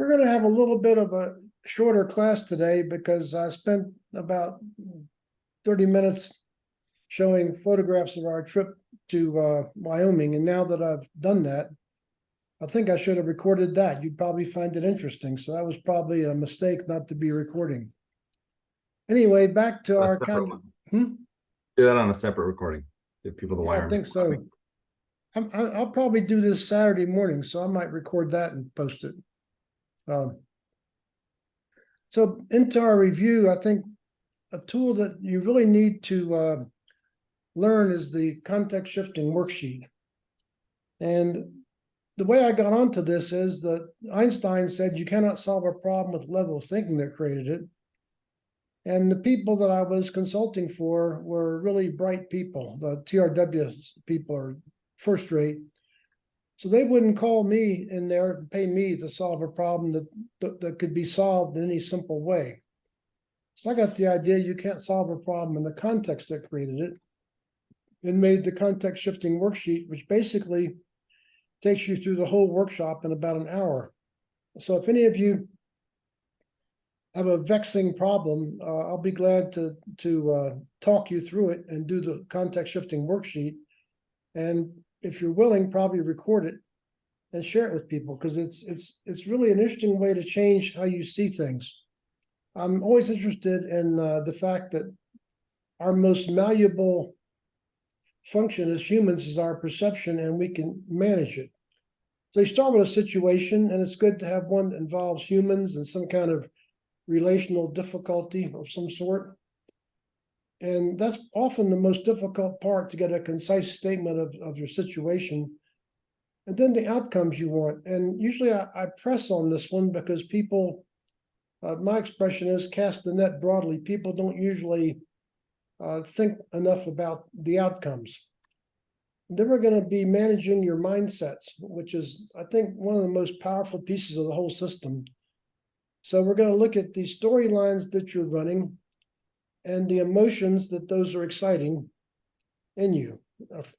We're going to have a little bit of a shorter class today because I spent about 30 minutes showing photographs of our trip to Wyoming. And now that I've done that, I think I should have recorded that. You'd probably find it interesting. So that was probably a mistake not to be recording. Anyway, back to our kind of, Do that on a separate recording. Give people the I think so. I'll probably do this Saturday morning, so I might record that and post it. So into our review, I think a tool that you really need to learn is the context shifting worksheet. And the way I got onto this is that Einstein said you cannot solve a problem with the level of thinking that created it. And the people that I was consulting for were really bright people. The TRW people are first rate. So they wouldn't call me in there and pay me to solve a problem that could be solved in any simple way. So I got the idea you can't solve a problem in the context that created it, and made the context shifting worksheet, which basically takes you through the whole workshop in about an hour. So if any of you have a vexing problem, I'll be glad to talk you through it and do the context shifting worksheet. And if you're willing, probably record it and share it with people, because it's really an interesting way to change how you see things. I'm always interested in the fact that our most malleable function as humans is our perception, and we can manage it. So you start with a situation, and it's good to have one that involves humans and some kind of relational difficulty of some sort. And that's often the most difficult part, to get a concise statement of your situation. And then the outcomes you want. And usually I press on this one because people, my expression is cast the net broadly. People don't usually think enough about the outcomes. Then we're going to be managing your mindsets, which is, I think, one of the most powerful pieces of the whole system. So we're going to look at the storylines that you're running and the emotions that those are exciting in you.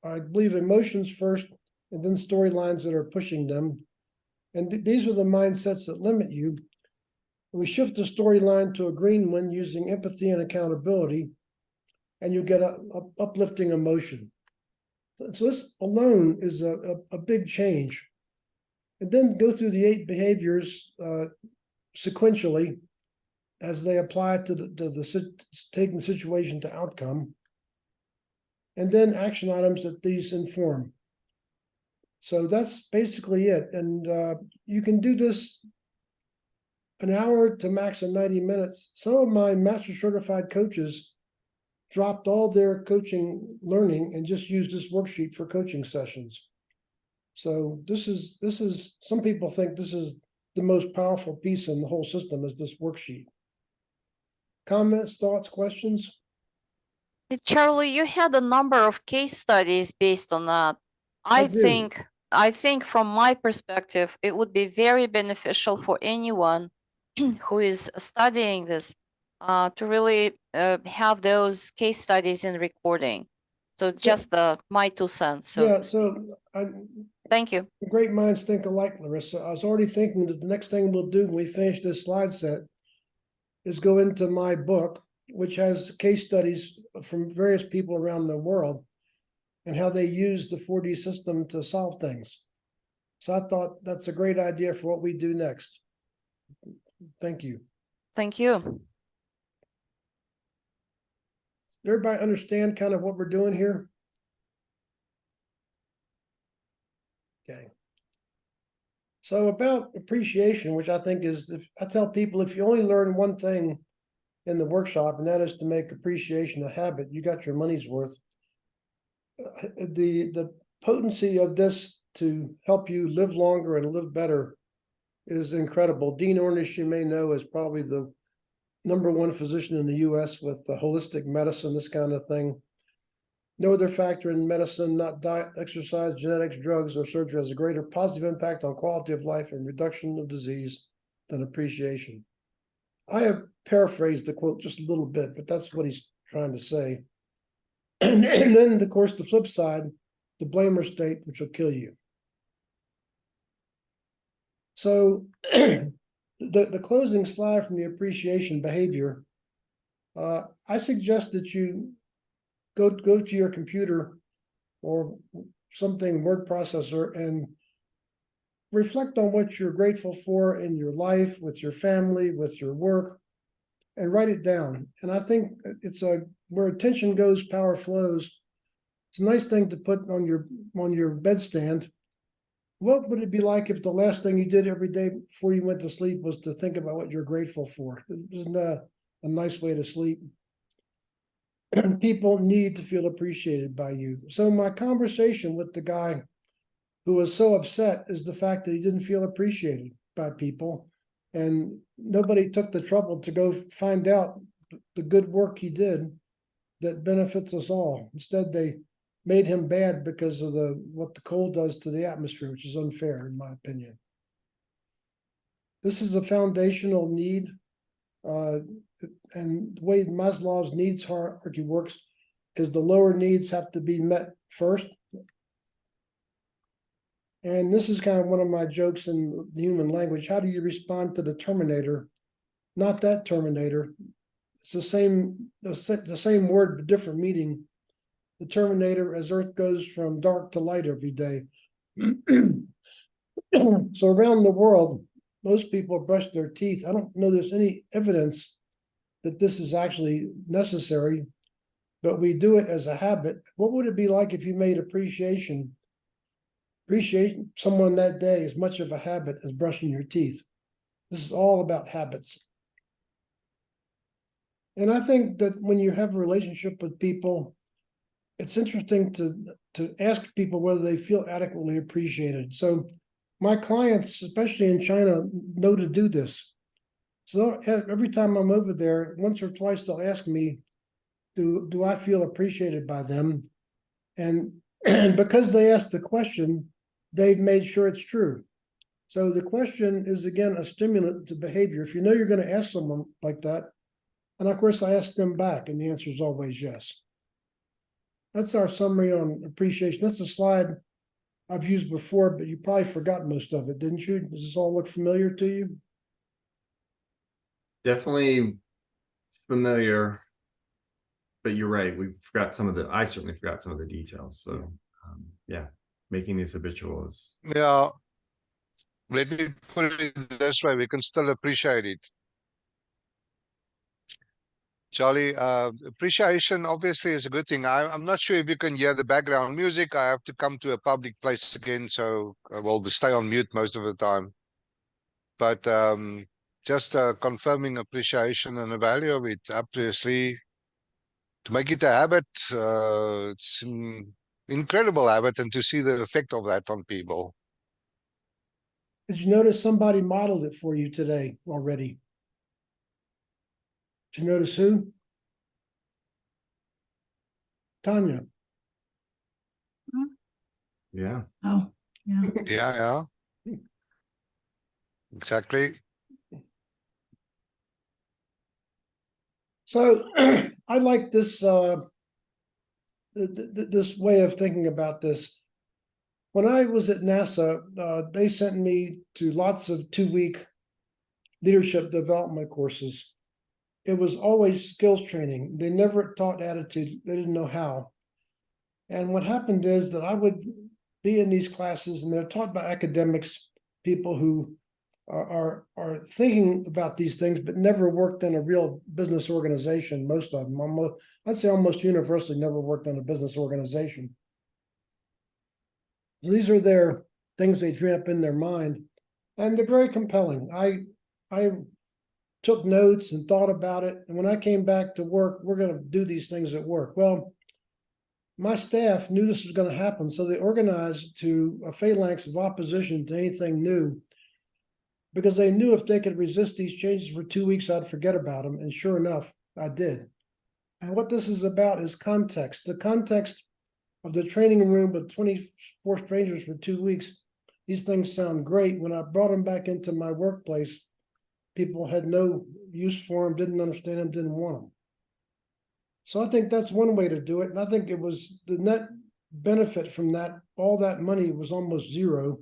I believe emotions first, and then storylines that are pushing them. And these are the mindsets that limit you. We shift the storyline to a green one using empathy and accountability, and you get a uplifting emotion. So this alone is a big change. And then go through the 8 behaviors sequentially as they apply to taking the situation to outcome, and then action items that these inform. So that's basically it. And you can do this an hour to max of 90 minutes. Some of my master certified coaches dropped all their coaching learning and just used this worksheet for coaching sessions. So this is some people think this is the most powerful piece in the whole system, is this worksheet. Comments, thoughts, questions? Charlie, you had a number of case studies based on that. I think from my perspective, it would be very beneficial for anyone who is studying this to really have those case studies in recording. So just my 2 cents. So yeah, so thank you. Great minds think alike, Larissa. I was already thinking that the next thing we'll do when we finish this slide set is go into my book, which has case studies from various people around the world and how they use the 4D system to solve things. So I thought that's a great idea for what we do next. Thank you. Thank you. Everybody understand kind of what we're doing here? Okay. So about appreciation, which I think is, I tell people, if you only learn one thing in the workshop, and that is to make appreciation a habit, you got your money's worth. The potency of this to help you live longer and live better is incredible. Dean Ornish, you may know, is probably the #1 physician in the US with holistic medicine, this kind of thing. No other factor in medicine, not diet, exercise, genetics, drugs, or surgery, has a greater positive impact on quality of life and reduction of disease than appreciation. I have paraphrased the quote just a little bit, but that's what he's trying to say. And then, of course, the flip side, the blamer state, which will kill you. So the closing slide from the appreciation behavior, I suggest that you go to your computer or something, word processor, and reflect on what you're grateful for in your life, with your family, with your work, and write it down. And I think it's where attention goes, power flows. It's a nice thing to put on your bedstand. What would it be like if the last thing you did every day before you went to sleep was to think about what you're grateful for? Isn't that a nice way to sleep? People need to feel appreciated by you. So my conversation with the guy who was so upset is the fact that he didn't feel appreciated by people, and nobody took the trouble to go find out the good work he did that benefits us all. Instead, they made him bad because of what the coal does to the atmosphere, which is unfair in my opinion. This is a foundational need, and the way Maslow's needs hierarchy works is the lower needs have to be met first. And this is kind of one of my jokes in the human language. How do you respond to the Terminator? Not that Terminator. It's the same word, but different meaning. The Terminator, as Earth goes from dark to light every day. So around the world, most people brush their teeth. I don't know there's any evidence that this is actually necessary, but we do it as a habit. What would it be like if you made appreciate someone that day as much of a habit as brushing your teeth? This is all about habits. And I think that when you have a relationship with people, it's interesting to ask people whether they feel adequately appreciated. So my clients, especially in China, know to do this. So every time I'm over there, once or twice they'll ask me, do I feel appreciated by them? And because they asked the question, they've made sure it's true. So the question is, again, a stimulant to behavior. If you know you're going to ask someone like that, and of course I ask them back, and the answer is always yes. That's our summary on appreciation. That's a slide I've used before, but you probably forgot most of it, didn't you? Does this all look familiar to you? Definitely familiar, but you're right. I certainly forgot some of the details. So yeah, making these habitual is. Yeah, let me put it this way, we can still appreciate it. Charlie, appreciation obviously is a good thing. I'm not sure if you can hear the background music. I have to come to a public place again, so I will stay on mute most of the time. But just confirming appreciation and the value of it, obviously, to make it a habit, it's an incredible habit, and to see the effect of that on people. Did you notice somebody modeled it for you today already? Did you notice who? Tanya. Yeah. Oh, yeah. Yeah, exactly. So I like this this way of thinking about this. When I was at NASA, they sent me to lots of 2-week leadership development courses. It was always skills training. They never taught attitude. They didn't know how. And what happened is that I would be in these classes, and they're taught by academics, people who are thinking about these things, but never worked in a real business organization. Most of them, I'd say almost universally, never worked in a business organization. These are their things they dream up in their mind, and they're very compelling. I took notes and thought about it, and when I came back to work, we're going to do these things at work. Well, my staff knew this was going to happen, so they organized to a phalanx of opposition to anything new, because they knew if they could resist these changes for 2 weeks, I'd forget about them. And sure enough, I did. And what this is about is context. The context of the training room with 24 strangers for 2 weeks. These things sound great. When I brought them back into my workplace, people had no use for them, didn't understand them, didn't want them. So I think that's one way to do it. And I think it was the net benefit from that. All that money was almost zero.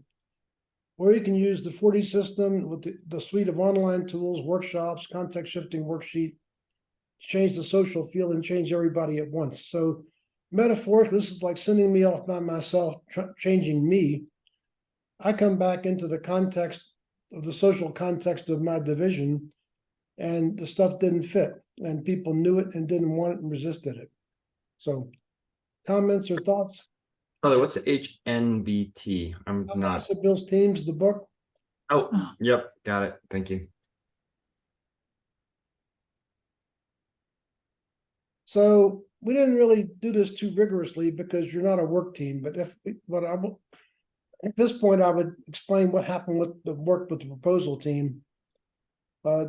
or you can use the 4D system with the suite of online tools, workshops, context shifting worksheet, change the social field and change everybody at once. So metaphorically, this is like sending me off by myself, changing me. I come back into the context of the social context of my division, and the stuff didn't fit, and people knew it and didn't want it and resisted it. So comments or thoughts? Brother, what's HNBT? I'm not. Massive Bill's Teams, the book. Oh, yep, got it. Thank you. So we didn't really do this too rigorously because you're not a work team, but at this point, I would explain what happened with the work with the proposal team.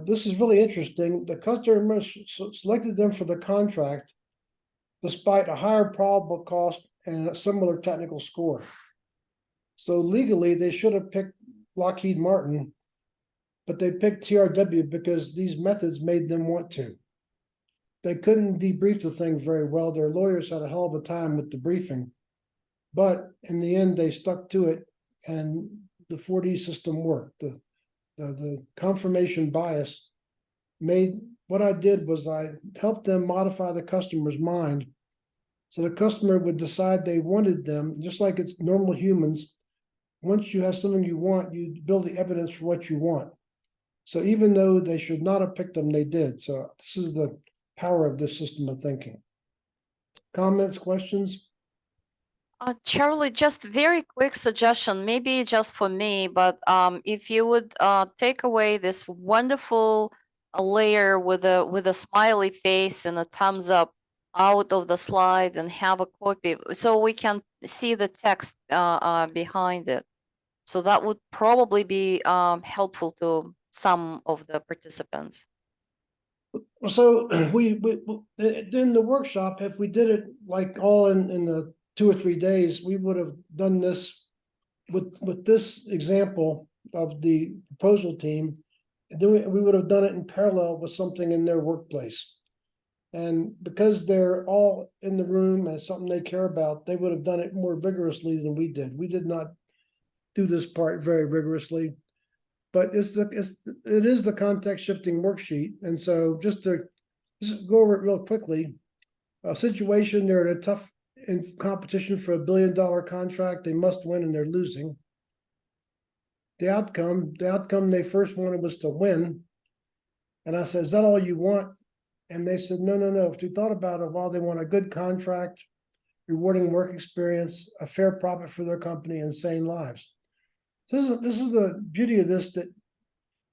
This is really interesting. The customer selected them for the contract despite a higher probable cost and a similar technical score. So legally, they should have picked Lockheed Martin, but they picked TRW because these methods made them want to. They couldn't debrief the thing very well. Their lawyers had a hell of a time with the briefing, but in the end, they stuck to it, and the 4D system worked. The confirmation bias made, what I did was I helped them modify the customer's mind so the customer would decide they wanted them, just like it's normal humans. Once you have something you want, you build the evidence for what you want. So even though they should not have picked them, they did. So this is the power of this system of thinking. Comments, questions? Charlie, just very quick suggestion, maybe just for me, but if you would take away this wonderful layer with a smiley face and a thumbs up out of the slide and have a copy, so we can see the text behind it. So that would probably be helpful to some of the participants. So we in the workshop, if we did it like all in the 2 or 3 days, we would have done this with this example of the proposal team. And then we would have done it in parallel with something in their workplace. And because they're all in the room and it's something they care about, they would have done it more vigorously than we did. We did not do this part very rigorously, but it is the context shifting worksheet. And so just to go over it real quickly, a situation, they're in a tough competition for $1 billion contract, they must win and they're losing. The outcome they first wanted was to win. And I said, is that all you want? And they said, no. If you thought about it, while they want a good contract, rewarding work experience, a fair profit for their company, and sane lives. So this is the beauty of this, that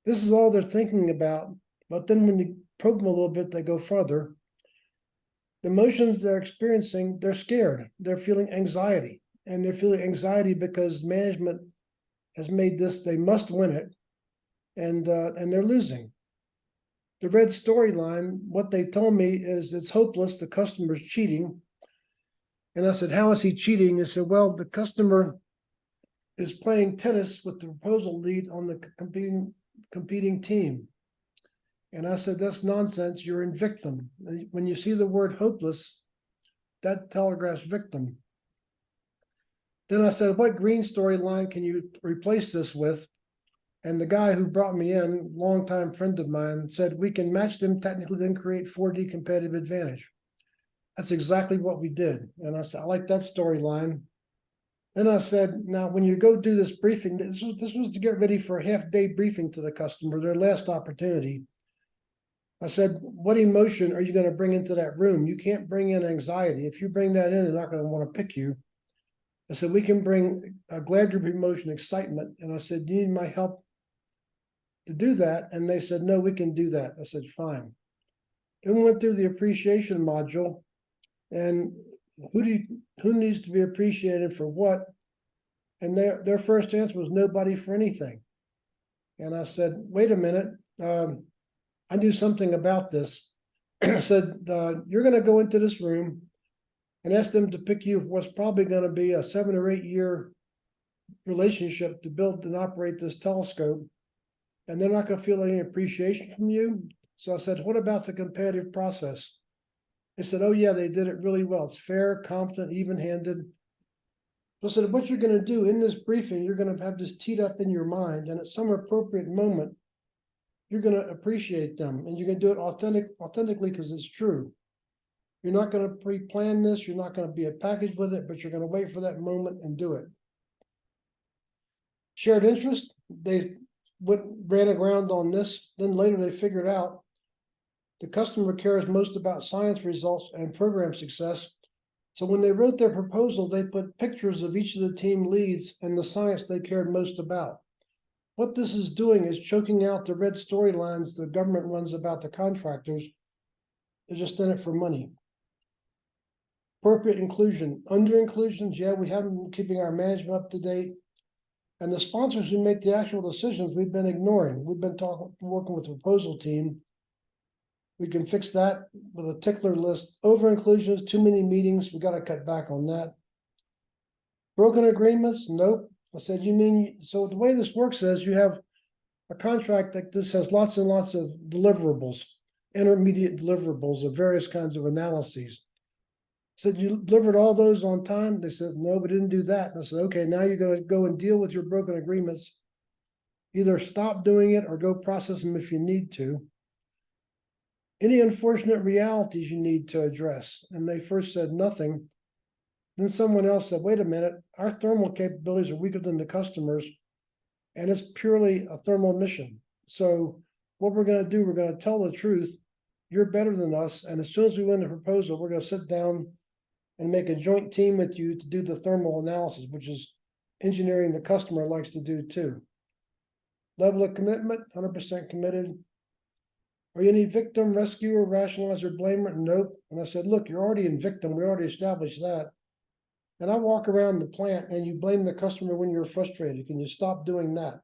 this is all they're thinking about. But then when you probe them a little bit, they go further. The emotions they're experiencing, they're scared. They're feeling anxiety. And they're feeling anxiety because management has made this, they must win it. And they're losing. The red storyline, what they told me is it's hopeless, the customer's cheating. And I said, how is he cheating? They said, well, the customer is playing tennis with the proposal lead on the competing team. And I said, that's nonsense, you're in victim. When you see the word hopeless, that telegraphs victim. Then I said, what green storyline can you replace this with? And the guy who brought me in, longtime friend of mine, said, we can match them technically, then create 4D competitive advantage. That's exactly what we did. And I said, I like that storyline. Then I said, now, when you go do this briefing, this was to get ready for a half-day briefing to the customer, their last opportunity. I said, what emotion are you going to bring into that room? You can't bring in anxiety. If you bring that in, they're not going to want to pick you. I said, we can bring a glad group emotion, excitement. And I said, do you need my help to do that? And they said, no, we can do that. I said, fine. Then we went through the appreciation module, and who needs to be appreciated for what? And their first answer was nobody for anything. And I said, wait a minute, I knew something about this. I said, you're going to go into this room and ask them to pick you for what's probably going to be a 7 or 8 year relationship to build and operate this telescope. And they're not going to feel any appreciation from you. So I said, what about the competitive process? They said, oh yeah, they did it really well. It's fair, confident, even-handed. So I said, what you're gonna do in this briefing, you're gonna have this teed up in your mind, and at some appropriate moment, you're gonna appreciate them, and you're gonna do it authentically, because it's true. You're not gonna pre-plan this, you're not gonna be a package with it, but you're gonna wait for that moment and do it. Shared interest, they ran aground on this, then later they figured out the customer cares most about science results and program success. So when they wrote their proposal, they put pictures of each of the team leads and the science they cared most about. What this is doing is choking out the red storylines the government runs about the contractors. They're just in it for money. Appropriate inclusion, under inclusions, yeah, we haven't been keeping our management up to date. And the sponsors who make the actual decisions, we've been ignoring. We've been working with the proposal team. We can fix that with a tickler list. Over inclusions, too many meetings, we gotta cut back on that. Broken agreements, nope. I said, you mean, so the way this works is you have a contract like this has lots and lots of deliverables, intermediate deliverables of various kinds of analyses. Said, you delivered all those on time? They said, no, we didn't do that. And I said, okay, now you're gonna go and deal with your broken agreements. Either stop doing it or go process them if you need to. Any unfortunate realities you need to address? And they first said nothing. Then someone else said, wait a minute, our thermal capabilities are weaker than the customers, and it's purely a thermal mission. So what we're gonna do, we're gonna tell the truth. You're better than us, and as soon as we win the proposal, we're gonna sit down and make a joint team with you to do the thermal analysis, which is engineering the customer likes to do too. Level of commitment, 100% committed. Are you any victim, rescuer, rationalizer, blamer? Nope. And I said, look, you're already in victim. We already established that. And I walk around the plant and you blame the customer when you're frustrated. Can you stop doing that?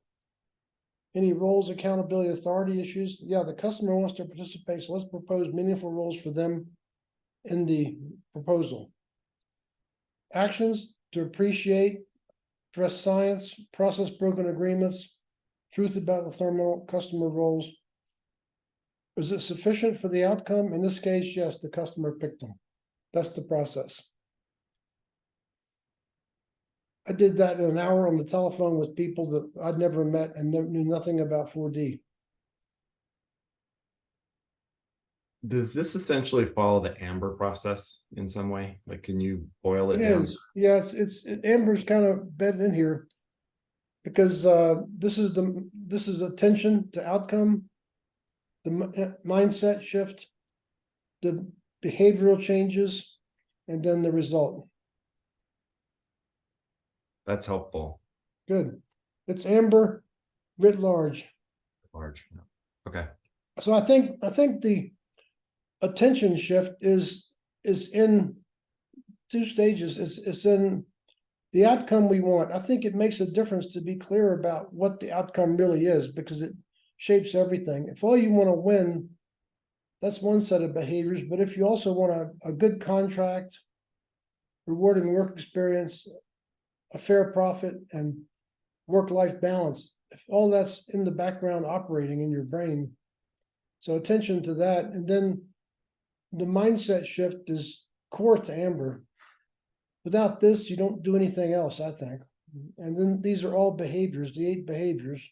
Any roles, accountability, authority issues? Yeah, the customer wants to participate, so let's propose meaningful roles for them in the proposal. Actions to appreciate, address science, process broken agreements, truth about the thermal customer roles. Is it sufficient for the outcome? In this case, yes, the customer picked them. That's the process. I did that in an hour on the telephone with people that I'd never met and knew nothing about 4D. Does this essentially follow the Amber process in some way? Like, can you boil it It down? is, yes, Amber's kind of bedded in here. Because this is attention to outcome, the mindset shift, the behavioral changes, and then the result. That's helpful. Good. It's Amber writ large. Large. Yeah. Okay. So I think the attention shift is in two stages. It's in the outcome we want. I think it makes a difference to be clear about what the outcome really is, because it shapes everything. If all you want to win, that's one set of behaviors. But if you also want a good contract, rewarding work experience, a fair profit, and work-life balance, if all that's in the background operating in your brain, so attention to that. And then the mindset shift is core to Amber. Without this, you don't do anything else, I think. And then these are all behaviors, the 8 behaviors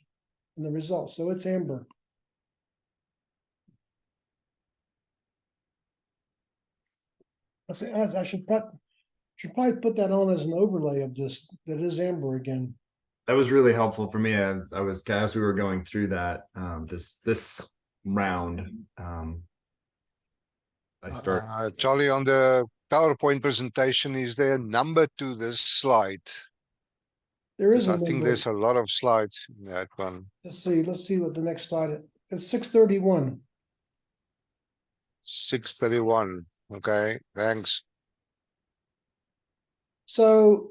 and the results. So it's Amber. I should probably put that on as an overlay of this, that is Amber again. That was really helpful for me. I was, as we were going through that, this round, I start. Charlie, on the PowerPoint presentation, is there a number to this slide? There is Because a I think number. there's a lot of slides in that one. Let's see what the next slide is. It's 631. 631. Okay, thanks. So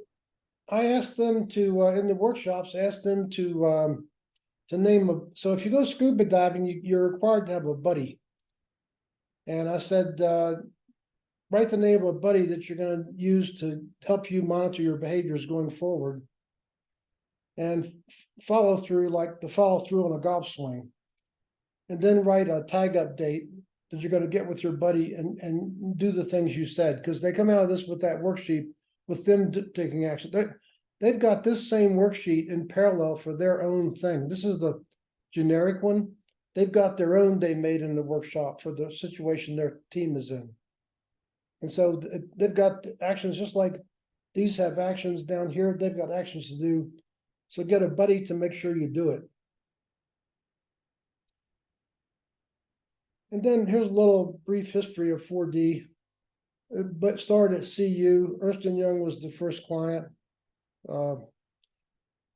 I asked them to, in the workshops, asked them to name so if you go scuba diving, you're required to have a buddy. And I said, write the name of a buddy that you're going to use to help you monitor your behaviors going forward. And follow through, like the follow through on a golf swing. And then write a tag update that you're going to get with your buddy and do the things you said. Because they come out of this with that worksheet with them taking action. They've got this same worksheet in parallel for their own thing. This is the generic one. They've got their own they made in the workshop for the situation their team is in. And so they've got actions just like these have actions down here. They've got actions to do. So get a buddy to make sure you do it. And then here's a little brief history of 4D. But started at CU. Ernst & Young was the first client. I'm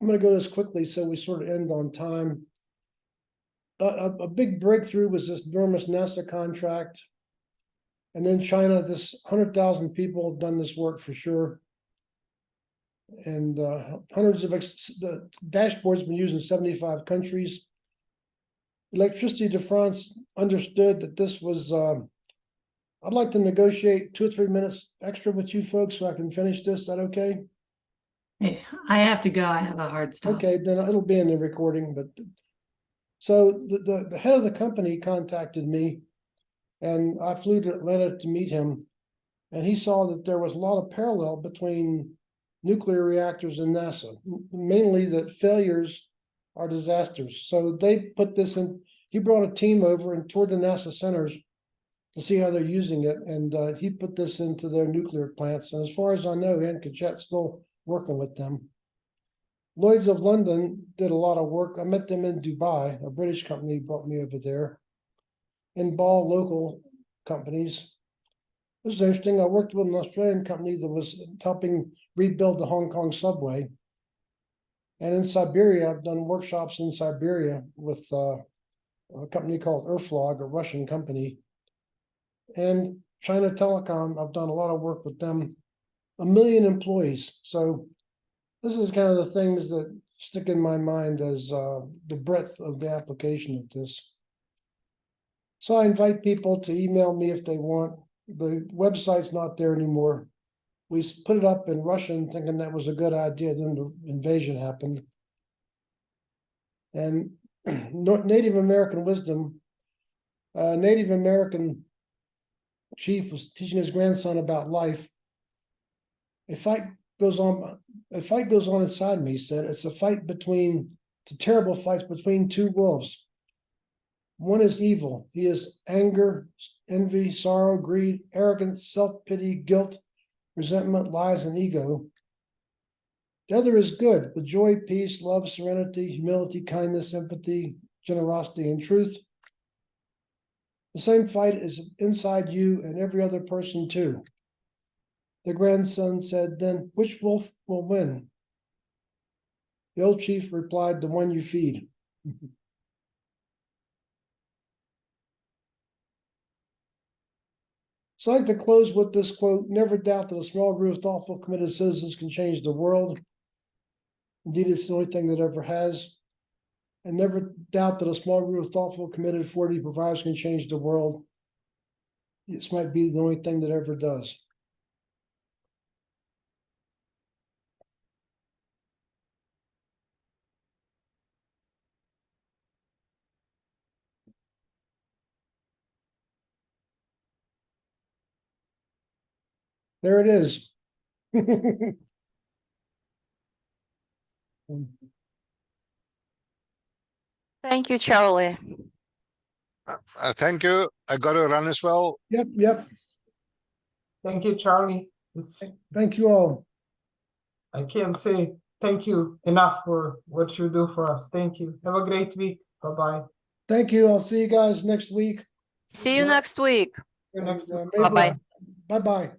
going to go this quickly so we sort of end on time. A big breakthrough was this enormous NASA contract. And then China, this 100,000 people have done this work for sure. And hundreds of the dashboard's been used in 75 countries. Electricity de France understood that this was, I'd like to negotiate 2 or 3 minutes extra with you folks so I can finish this. Is that okay? Hey, I have to go. I have a hard stop. Okay, then it'll be in the recording, but so the head of the company contacted me and I flew to Atlanta to meet him. And he saw that there was a lot of parallel between nuclear reactors and NASA, mainly that failures are disasters. So they put this in, he brought a team over and toured the NASA centers to see how they're using it. And he put this into their nuclear plants. And as far as I know, Ann Kachet's still working with them. Lloyd's of London did a lot of work. I met them in Dubai. A British company brought me over there. In Ball local companies. This is interesting. I worked with an Australian company that was helping rebuild the Hong Kong subway. And in Siberia, I've done workshops in Siberia with a company called Erflog, a Russian company. And China Telecom, I've done a lot of work with them. 1 million employees. So this is kind of the things that stick in my mind as the breadth of the application of this. So I invite people to email me if they want. The website's not there anymore. We put it up in Russian thinking that was a good idea. Then the invasion happened. And Native American wisdom, Native American chief was teaching his grandson about life. A fight goes on inside me, he said. It's a fight it's a terrible fight between two wolves. One is evil. He is anger, envy, sorrow, greed, arrogance, self-pity, guilt, resentment, lies, and ego. The other is good, with joy, peace, love, serenity, humility, kindness, empathy, generosity, and truth. The same fight is inside you and every other person too. The grandson said, then which wolf will win? The old chief replied, the one you feed. So I'd like to close with this quote, never doubt that a small group of thoughtful, committed citizens can change the world. Indeed, it's the only thing that ever has. And never doubt that a small group of thoughtful, committed 4D providers can change the world. This might be the only thing that ever does. There it is. Thank you, Charlie. Thank you. I got to run as well. Yep. Thank you, Charlie. Thank you all. I can't say thank you enough for what you do for us. Thank you. Have a great week. Bye-bye. Thank you. I'll see you guys next week. See you Yeah. next week. See you next week. Bye-bye. Bye-bye.